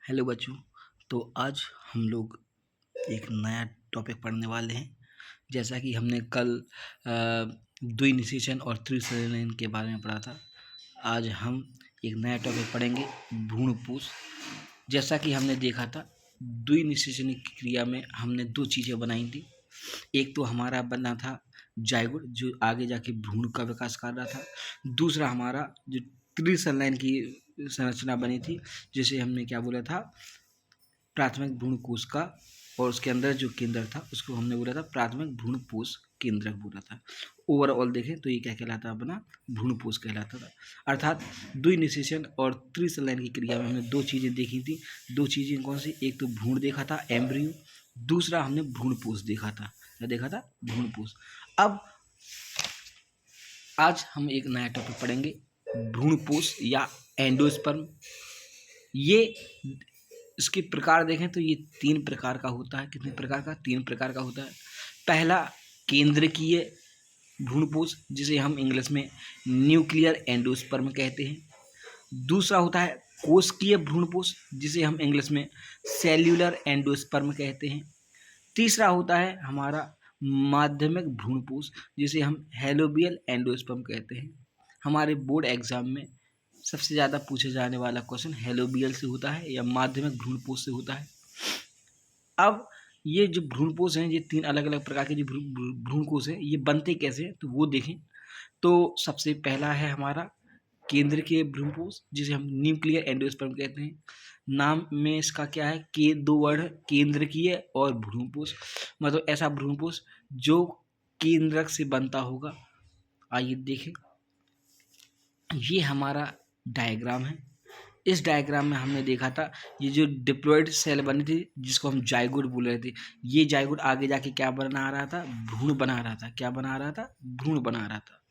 Hello बच्चों। तो आज हम लोग एक नया टॉपिक पढ़ने वाले हैं। जैसा कि हमने कल द्विनिषेचन और त्रिसंयोजन के बारे में पढ़ा था, आज हम एक नया टॉपिक पढ़ेंगे, भ्रूणपोष। जैसा कि हमने देखा था, द्विनिषेचन की क्रिया में हमने दो चीज़ें बनाई थी। एक तो हमारा बना था जाइगोट, जो आगे जाके भ्रूण का विकास कर रहा था। दूसरा हमारा जो त्रिसंलयन की संरचना बनी थी, जिसे हमने क्या बोला था, प्राथमिक भ्रूणकोश का, और उसके अंदर जो केंद्र था उसको हमने बोला था प्राथमिक भ्रूणपोष केंद्रक बोला था। ओवरऑल देखें तो ये क्या कहलाता, अपना भ्रूणपोष कहलाता था। अर्थात द्विनिषेचन और त्रिसंलयन की क्रिया में हमने दो चीज़ें देखी थी। दो चीज़ें कौन सी? एक तो भ्रूण देखा था, एम्ब्रियो। दूसरा हमने भ्रूणपोष देखा था। क्या देखा था? भ्रूणपोष। अब आज हम एक नया टॉपिक पढ़ेंगे, भ्रूणपोष या एंडोस्पर्म। ये इसके प्रकार देखें तो ये तीन प्रकार का होता है। कितने प्रकार का? तीन प्रकार का होता है। पहला केंद्रकीय भ्रूणपोष, जिसे हम इंग्लिश में न्यूक्लियर एंडोस्पर्म कहते हैं। दूसरा होता है कोशिकीय भ्रूणपोष, जिसे हम इंग्लिश में सेल्यूलर एंडोस्पर्म कहते हैं। तीसरा होता है हमारा माध्यमिक भ्रूणपोष, जिसे हम हेलोबियल एंडोस्पर्म कहते हैं। हमारे बोर्ड एग्जाम में सबसे ज़्यादा पूछे जाने वाला क्वेश्चन हेलोबियल से होता है या माध्यमिक भ्रूणपोष से होता है। अब ये जो भ्रूणपोष हैं, ये तीन अलग अलग प्रकार के जो भ्रूणकोष हैं, ये बनते कैसे हैं तो वो देखें। तो सबसे पहला है हमारा केंद्रकीय भ्रूणपोष, जिसे हम न्यूक्लियर एंडोस्पर्म कहते हैं। नाम में इसका क्या है, के दो वर्ड है, केंद्रकीय और भ्रूणपोष। मतलब ऐसा भ्रूणपोष जो केंद्रक से बनता होगा। आइए देखें, ये हमारा डायग्राम है। इस डायग्राम में हमने देखा था, ये जो डिप्लॉयड सेल बनी थी जिसको हम जाइगोट बोल रहे थे, ये जाइगोट आगे जाके क्या बना रहा था? भ्रूण बना रहा था। क्या बना रहा था? भ्रूण बना रहा था।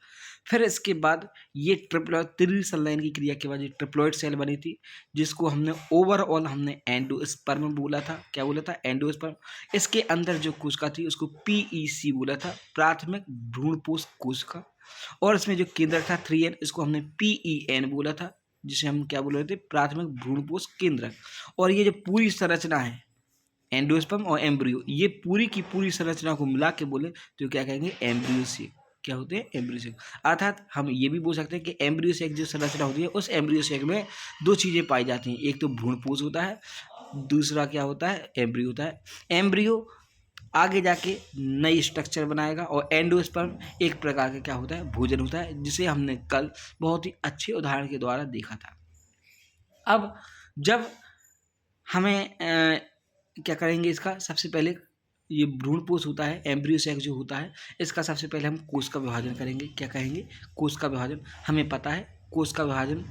फिर इसके बाद ये त्रिसंलयन की क्रिया के बाद ये ट्रिप्लॉइड सेल बनी थी, जिसको हमने ओवरऑल हमने एंडोस्पर्म बोला था। क्या बोला था? एंडोस्पर्म। इसके अंदर जो कोशिका थी उसको पीईसी बोला था, प्राथमिक भ्रूणपोष कोशिका। और इसमें जो केंद्र था 3N, इसको हमने PEN बोला था, जिसे हम क्या बोल रहे थे? प्राथमिक भ्रूणपोष केंद्रक। और ये जो पूरी संरचना है, एंडोस्पर्म और एम्ब्रियो, ये पूरी की पूरी संरचना को मिला के बोले तो क्या कहेंगे? Embryo sac. क्या होते हैं? Embryo sac. अर्थात हम ये भी बोल सकते हैं कि एम्ब्रियो सेक जो संरचना होती है, उस एम्ब्रियो सेक में दो चीज़ें पाई जाती हैं। एक तो भ्रूणपोष होता है, दूसरा क्या होता है? एम्ब्रियो होता है। एम्ब्रियो आगे जाके नई स्ट्रक्चर बनाएगा, और एंडोस्पर्म एक प्रकार का क्या होता है? भोजन होता है, जिसे हमने कल बहुत ही अच्छे उदाहरण के द्वारा देखा था। अब जब हमें क्या करेंगे, इसका सबसे पहले ये भ्रूणपोष होता है, एम्ब्रियो सेक जो होता है, इसका सबसे पहले हम कोश का विभाजन करेंगे। क्या कहेंगे? कोश का विभाजन। हमें पता है कोश का विभाजन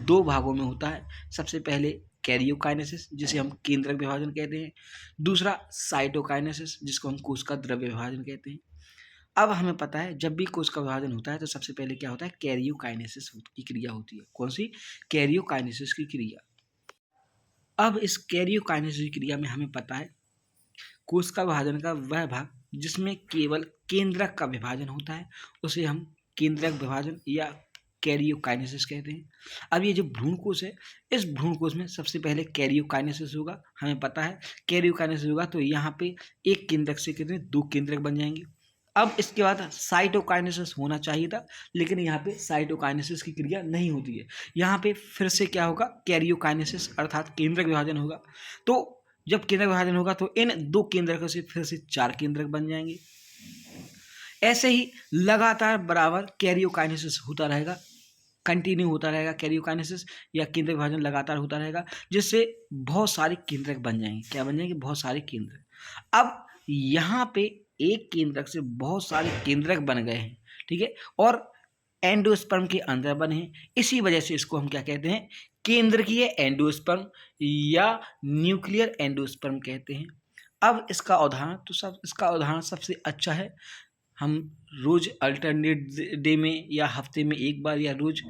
दो भागों में होता है। सबसे पहले कैरियोकाइनेसिस, जिसे हम केंद्रक विभाजन कहते हैं। दूसरा साइटोकाइनेसिस, जिसको हम कोश का द्रव्य विभाजन कहते हैं। अब हमें पता है जब भी कोश का विभाजन होता है तो सबसे पहले क्या होता है? कैरियोकाइनेसिस की क्रिया होती है। कौन सी? कैरियोकाइनेसिस की क्रिया। अब इस कैरियोकाइनेसिस की क्रिया में हमें पता है कोश का विभाजन का वह भाग जिसमें केवल केंद्रक का विभाजन होता है, उसे हम केंद्रक विभाजन या कैरियोकाइनेसिस कहते हैं। अब ये जो भ्रूणकोश है, इस भ्रूणकोश में सबसे पहले कैरियोकाइनेसिस होगा। हमें पता है कैरियोकाइनेसिस होगा तो यहाँ पे एक केंद्रक से कितने? दो केंद्रक बन जाएंगे। अब इसके बाद साइटोकाइनेसिस होना चाहिए था, लेकिन यहाँ पे साइटोकाइनेसिस की क्रिया नहीं होती है। यहाँ पे फिर से क्या होगा? कैरियोकाइनेसिस अर्थात केंद्रक विभाजन होगा। तो जब केंद्रक विभाजन होगा तो इन दो केंद्रकों से फिर से चार केंद्रक बन जाएंगे। ऐसे ही लगातार बराबर कैरियोकाइनेसिस होता रहेगा, कंटिन्यू होता रहेगा कैरियोकाइनेसिस या केंद्र विभाजन लगातार होता रहेगा, जिससे बहुत सारे केंद्रक बन जाएंगे। क्या बन जाएंगे? बहुत सारे केंद्रक। अब यहाँ पे एक केंद्रक से बहुत सारे केंद्रक बन गए हैं, ठीक है, और एंडोस्पर्म के अंदर बने हैं। इसी वजह से इसको हम क्या कहते हैं? केंद्रकीय एंडोस्पर्म या न्यूक्लियर एंडोस्पर्म कहते हैं। अब इसका उदाहरण सबसे अच्छा है, हम रोज अल्टरनेट डे में या हफ्ते में एक बार या रोज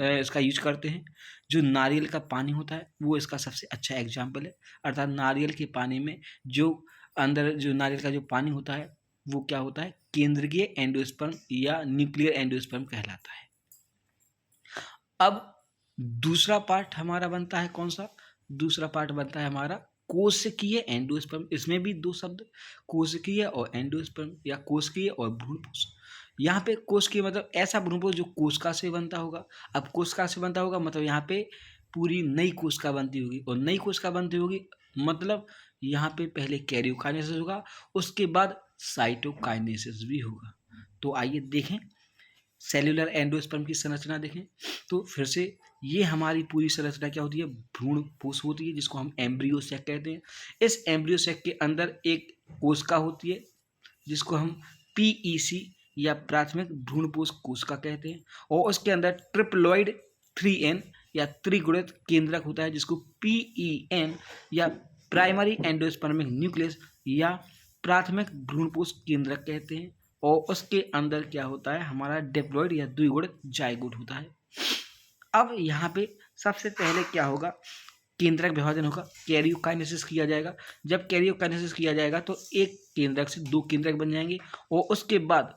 इसका यूज करते हैं। जो नारियल का पानी होता है वो इसका सबसे अच्छा एग्जाम्पल है। अर्थात नारियल के पानी में जो अंदर जो नारियल का जो पानी होता है वो क्या होता है? केंद्रकीय एंडोस्पर्म या न्यूक्लियर एंडोस्पर्म कहलाता है। अब दूसरा पार्ट हमारा बनता है कौन सा? दूसरा पार्ट बनता है हमारा कोशिकीय एंडोस्पर्म। इसमें भी दो शब्द, कोशिकीय और एंडोस्पर्म, या कोशिकीय और भ्रूणपोष। यहाँ पे कोशिकीय मतलब ऐसा भ्रूणपोष जो कोशिका से बनता होगा। अब कोशिका से बनता होगा मतलब यहाँ पे पूरी नई कोशिका बनती होगी, और नई कोशिका बनती होगी मतलब यहाँ पे पहले कैरियोकाइनेसिस होगा, उसके बाद साइटोकाइनेसिस भी होगा। तो आइए देखें सेल्यूलर एंडोस्पर्म की संरचना देखें। तो फिर से ये हमारी पूरी संरचना क्या होती है, भ्रूणपोष होती है, जिसको हम एम्ब्रियो सैक कहते हैं। इस एम्ब्रियो सैक के अंदर एक कोशिका होती है जिसको हम पीईसी या प्राथमिक भ्रूणपोष कोशिका कहते हैं, और उसके अंदर ट्रिप्लॉइड 3N या त्रिगुणित केंद्रक होता है जिसको PEN या प्राइमरी एंडोस्पर्मिक न्यूक्लियस या प्राथमिक भ्रूणपोष केंद्रक कहते हैं, और उसके अंदर क्या होता है हमारा डिप्लॉइड या द्विगुणित जाइगोट होता है। अब यहाँ पे सबसे पहले क्या होगा, केंद्रक विभाजन होगा, कैरियोकाइनेसिस किया जाएगा। जब कैरियोकाइनेसिस किया जाएगा तो एक केंद्रक से दो केंद्रक बन जाएंगे, और उसके बाद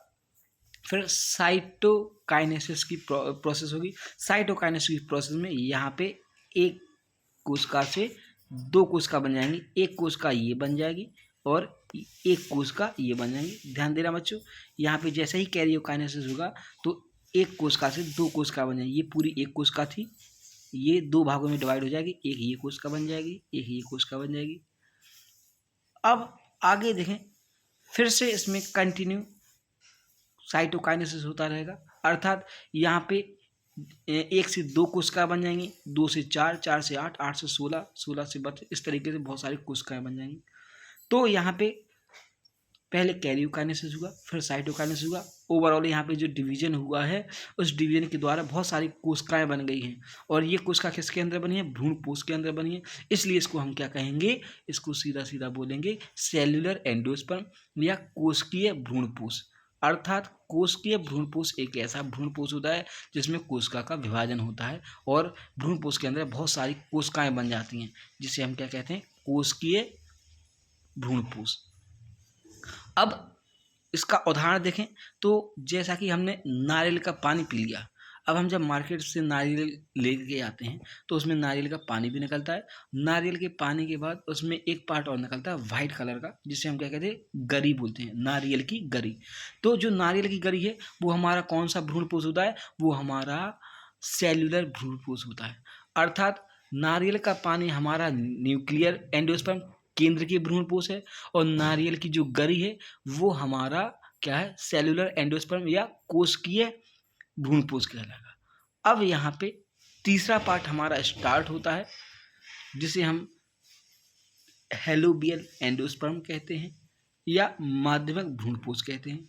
फिर साइटोकाइनेसिस की प्रोसेस होगी। साइटोकाइनेसिस की प्रोसेस में यहाँ पे एक कोशिका से दो कोशिका बन जाएंगी, एक कोशिका ये बन जाएगी और एक कोशिका ये बन जाएंगी। ध्यान देना बच्चों, यहाँ पे जैसे ही कैरियोकाइनेसिस होगा तो एक कोशिका से दो कोशिका बन जाएंगी। ये पूरी एक कोशिका थी, ये दो भागों में डिवाइड हो जाएगी, एक ये कोशिका बन जाएगी, एक ये कोशिका बन जाएगी। अब आगे देखें, फिर से इसमें कंटिन्यू साइटोकाइनेसिस होता रहेगा, अर्थात यहाँ पे एक से दो कोशिका बन जाएंगी, दो से चार, चार से आठ, आठ से 16, 16 से 32, इस तरीके से बहुत सारी कोशिकाएं बन जाएंगी। तो यहाँ पे पहले कैरियोकाइनेसिस हुआ, फिर साइटोकाइनेसिस हुआ। ओवरऑल यहाँ पे जो डिवीजन हुआ है उस डिवीजन के द्वारा बहुत सारी कोशिकाएं बन गई हैं, और ये कोशिका किसके अंदर बनी है, भ्रूणपोष के अंदर बनी है। इसलिए इसको हम क्या कहेंगे, इसको सीधा सीधा बोलेंगे सेल्यूलर एंडोस्पर्म या कोशिकीय भ्रूणपोष। अर्थात कोशिकीय भ्रूणपोष एक ऐसा भ्रूणपोष होता है जिसमें कोशिका का विभाजन होता है, और भ्रूणपोष के अंदर बहुत सारी कोशिकाएं बन जाती हैं, जिसे हम क्या कहते हैं, कोशिकीय भ्रूणपोष। अब इसका उदाहरण देखें तो जैसा कि हमने नारियल का पानी पी लिया, अब हम जब मार्केट से नारियल लेके आते हैं तो उसमें नारियल का पानी भी निकलता है। नारियल के पानी के बाद उसमें एक पार्ट और निकलता है वाइट कलर का, जिसे हम क्या कहते हैं, गरी बोलते हैं, नारियल की गरी। तो जो नारियल की गरी है वो हमारा कौन सा भ्रूणपोष होता है, वो हमारा सेल्यूलर भ्रूणपोष होता है। अर्थात नारियल का पानी हमारा न्यूक्लियर एंडोस्पर्म केंद्र की भ्रूणपोष है, और नारियल की जो गरी है वो हमारा क्या है, सेल्यूलर एंडोस्पर्म या कोशिकीय भ्रूणपोष कहलाएगा। अब यहाँ पे तीसरा पार्ट हमारा स्टार्ट होता है, जिसे हम हेलोबियल एंडोस्पर्म कहते हैं या माध्यमिक भ्रूणपोष कहते हैं।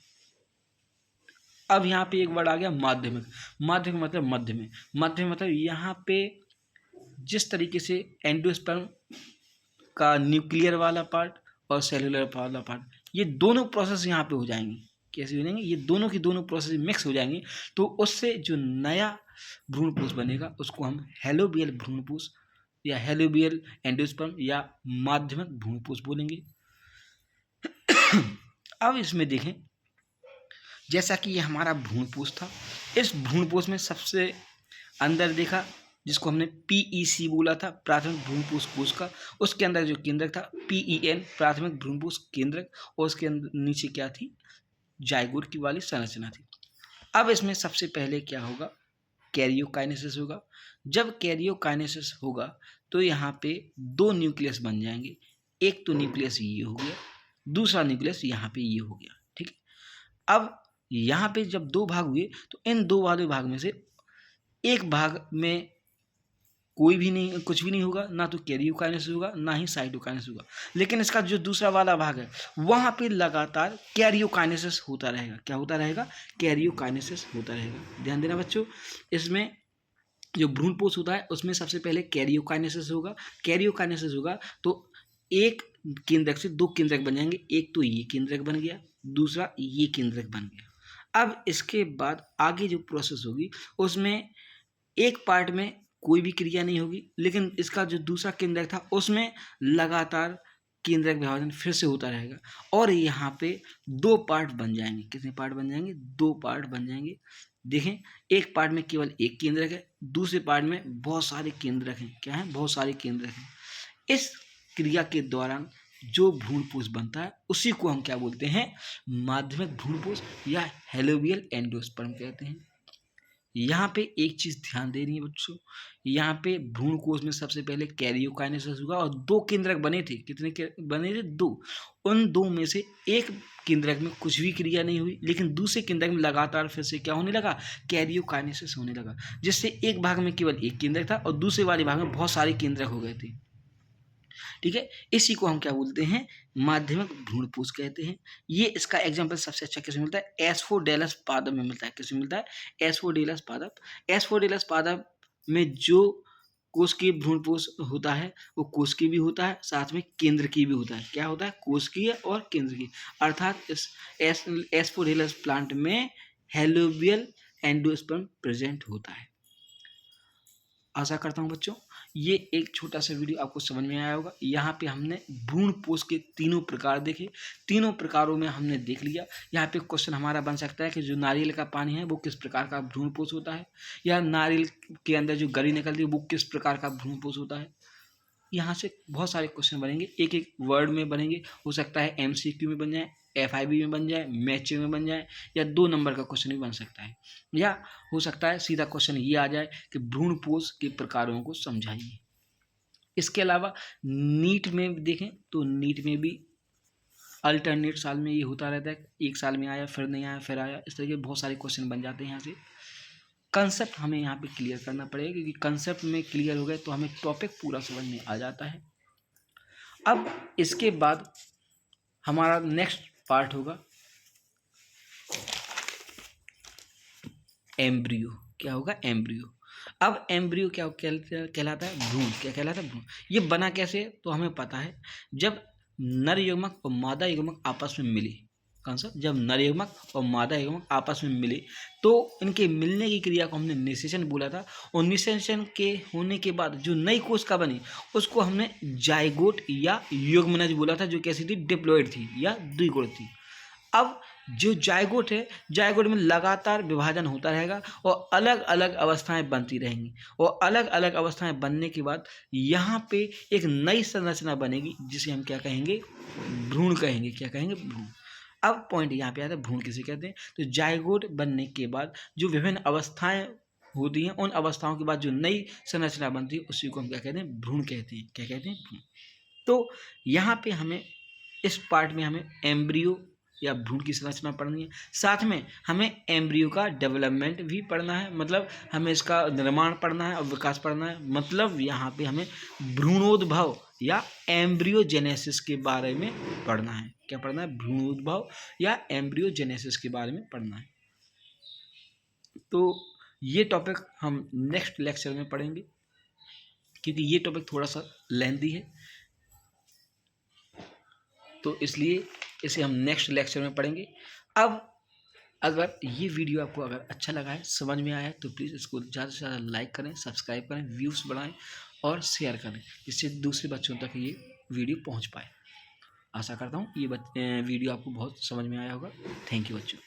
अब यहाँ पे एक वर्ड आ गया माध्यमिक। माध्यमिक मतलब मध्य में, मध्य मतलब यहाँ पे जिस तरीके से एंडोस्पर्म का न्यूक्लियर वाला पार्ट और सेलुलर वाला पार्ट, ये दोनों प्रोसेस यहाँ पे हो जाएंगी। कैसे हो जाएंगे, ये दोनों की दोनों प्रोसेस मिक्स हो जाएंगी, तो उससे जो नया भ्रूणपोष बनेगा उसको हम हेलोबियल भ्रूणपोष या हेलोबियल एंडोस्पर्म या माध्यमिक भ्रूणपोष बोलेंगे। अब इसमें देखें, जैसा कि ये हमारा भ्रूणपोष था, इस भ्रूणपोष में सबसे अंदर देखा जिसको हमने PEC बोला था, प्राथमिक भ्रूणपोष कोशिका, उसके अंदर जो केंद्रक था PEN प्राथमिक भ्रूणपोष केंद्रक, और उसके नीचे क्या थी, जाइगोट की वाली संरचना थी। अब इसमें सबसे पहले क्या होगा, कैरियोकाइनेसिस होगा। जब कैरियोकाइनेसिस होगा तो यहाँ पे दो न्यूक्लियस बन जाएंगे, एक तो न्यूक्लियस ये हो गया, दूसरा न्यूक्लियस यहाँ पे ये हो गया, ठीक है। अब यहाँ पे जब दो भाग हुए तो इन दो वाले भाग में से एक भाग में कोई भी नहीं, कुछ भी नहीं होगा, ना तो कैरियोकाइनेसिस होगा ना ही साइटोकाइनेसिस होगा, लेकिन इसका जो दूसरा वाला भाग है वहाँ पे लगातार कैरियोकाइनेसिस होता रहेगा। क्या होता रहेगा, कैरियोकाइनेसिस होता रहेगा। ध्यान देना बच्चों, इसमें जो भ्रूणपोष होता है उसमें सबसे पहले कैरियोकाइनेसिस होगा। कैरियोकाइनेसिस होगा तो एक केंद्रक से दो केंद्रक बन जाएंगे, एक तो ये केंद्रक बन गया, दूसरा ये केंद्रक बन गया। अब इसके बाद आगे जो प्रोसेस होगी उसमें एक पार्ट में कोई भी क्रिया नहीं होगी, लेकिन इसका जो दूसरा केंद्रक था उसमें लगातार केंद्रक विभाजन फिर से होता रहेगा, और यहाँ पे दो पार्ट बन जाएंगे। कितने पार्ट बन जाएंगे, दो पार्ट बन जाएंगे। देखें, एक पार्ट में केवल एक केंद्रक है, दूसरे पार्ट में बहुत सारे केंद्रक हैं। क्या है, बहुत सारे केंद्रक हैं। इस क्रिया के दौरान जो भ्रूणपोष बनता है उसी को हम क्या बोलते हैं, माध्यमिक भ्रूणपोष या हेलोवियल एंडोस्पर्म कहते हैं। यहाँ पे एक चीज ध्यान देनी है बच्चों, यहाँ पे भ्रूणकोष में सबसे पहले कैरियोकाइनेसिस हुआ और 2 केंद्रक बने थे। कितने बने थे? 2। उन 2 में से एक केंद्रक में कुछ भी क्रिया नहीं हुई, लेकिन दूसरे केंद्रक में लगातार फिर से क्या होने लगा, कैरियोकाइनेसिस होने लगा, जिससे एक भाग में केवल एक केंद्रक था और दूसरे वाले भाग में बहुत सारे केंद्रक हो गए थे। ठीक है, इसी को हम क्या बोलते हैं, माध्यमिक भ्रूणपोष कहते हैं। ये इसका एग्जांपल सबसे अच्छा किसमें मिलता है, एस्फोडेलस पादप में मिलता है। किसमें मिलता है, एस्फोडेलस पादप। एस्फोडेलस पादप में जो कोशिकीय भ्रूणपोष होता है वो कोशिकीय भी होता है, साथ में केंद्रकीय भी होता है। क्या होता है, कोशिकीय और केंद्रकीय। अर्थात इस एस्फोडेलस प्लांट में हेलोवियल एंडोस्पर्म प्रेजेंट होता है। आशा करता हूँ बच्चों ये एक छोटा सा वीडियो आपको समझ में आया होगा। यहाँ पे हमने भ्रूणपोष के तीनों प्रकार देखे, तीनों प्रकारों में हमने देख लिया। यहाँ पे क्वेश्चन हमारा बन सकता है कि जो नारियल का पानी है वो किस प्रकार का भ्रूणपोष होता है, या नारियल के अंदर जो गरी निकलती है वो किस प्रकार का भ्रूणपोष होता है। यहाँ से बहुत सारे क्वेश्चन बनेंगे, एक एक वर्ड में बनेंगे। हो सकता है MCQ में बन जाए, FIB में बन जाए, मैच में बन जाए, या 2 नंबर का क्वेश्चन भी बन सकता है, या हो सकता है सीधा क्वेश्चन ये आ जाए कि भ्रूणपोष के प्रकारों को समझाइए। इसके अलावा नीट में देखें तो नीट में भी अल्टरनेट साल में ये होता रहता है, एक साल में आया फिर नहीं आया फिर आया, इस तरह के बहुत सारे क्वेश्चन बन जाते हैं। यहाँ से कंसेप्ट हमें यहाँ पे क्लियर करना पड़ेगा, क्योंकि कंसेप्ट में क्लियर हो गए तो हमें टॉपिक पूरा समझ में आ जाता है। अब इसके बाद हमारा नेक्स्ट पार्ट होगा एम्ब्रियो। क्या होगा, एम्ब्रियो। अब एम्ब्रियो क्या कहलाता है, भ्रूण। क्या कहलाता है, भ्रूण। ये बना कैसे, तो हमें पता है जब नर युग्मक और मादा युग्मक आपस में मिले। कौन सा, जब नर युग्मक और मादा युग्मक आपस में मिले तो इनके मिलने की क्रिया को हमने निषेचन बोला था, और निषेचन के होने के बाद जो नई कोशिका बनी उसको हमने जाइगोट या युग्मनज बोला था, जो कैसी थी, डिप्लॉइड थी या द्विगुण थी। अब जो जाइगोट है, जाइगोट में लगातार विभाजन होता रहेगा और अलग अलग अवस्थाएं बनती रहेंगी, और अलग अलग अवस्थाएं बनने के बाद यहाँ पे एक नई संरचना बनेगी जिसे हम क्या कहेंगे, भ्रूण कहेंगे। क्या कहेंगे, भ्रूण। अब पॉइंट यहाँ पे आता है, भ्रूण किसे कहते हैं, तो जाइगोट बनने के बाद जो विभिन्न अवस्थाएं होती हैं, उन अवस्थाओं के बाद जो नई संरचना बनती है उसी को हम क्या कहते हैं, भ्रूण कहते हैं। क्या कहते हैं, भ्रूण। तो यहाँ पे हमें इस पार्ट में हमें एम्ब्रियो या भ्रूण की संरचना पढ़नी है, साथ में हमें एम्ब्रियो का डेवलपमेंट भी पढ़ना है, मतलब हमें इसका निर्माण पढ़ना है और विकास पढ़ना है। मतलब यहाँ पे हमें भ्रूणोद्भव या एम्ब्रियोजेनेसिस के बारे में पढ़ना है। क्या पढ़ना है, भ्रूणोद्भव या एम्ब्रियोजेनेसिस के बारे में पढ़ना है। तो ये टॉपिक हम नेक्स्ट लेक्चर में पढ़ेंगे, क्योंकि ये टॉपिक थोड़ा सा लेंथी है, तो इसलिए इसे हम नेक्स्ट लेक्चर में पढ़ेंगे। अब अगर ये वीडियो आपको अगर अच्छा लगा है, समझ में आया है, तो प्लीज़ इसको ज़्यादा से ज़्यादा लाइक करें, सब्सक्राइब करें, व्यूज़ बढ़ाएं और शेयर करें, जिससे दूसरे बच्चों तक ये वीडियो पहुंच पाए। आशा करता हूँ ये वीडियो आपको बहुत समझ में आया होगा। थैंक यू बच्चों।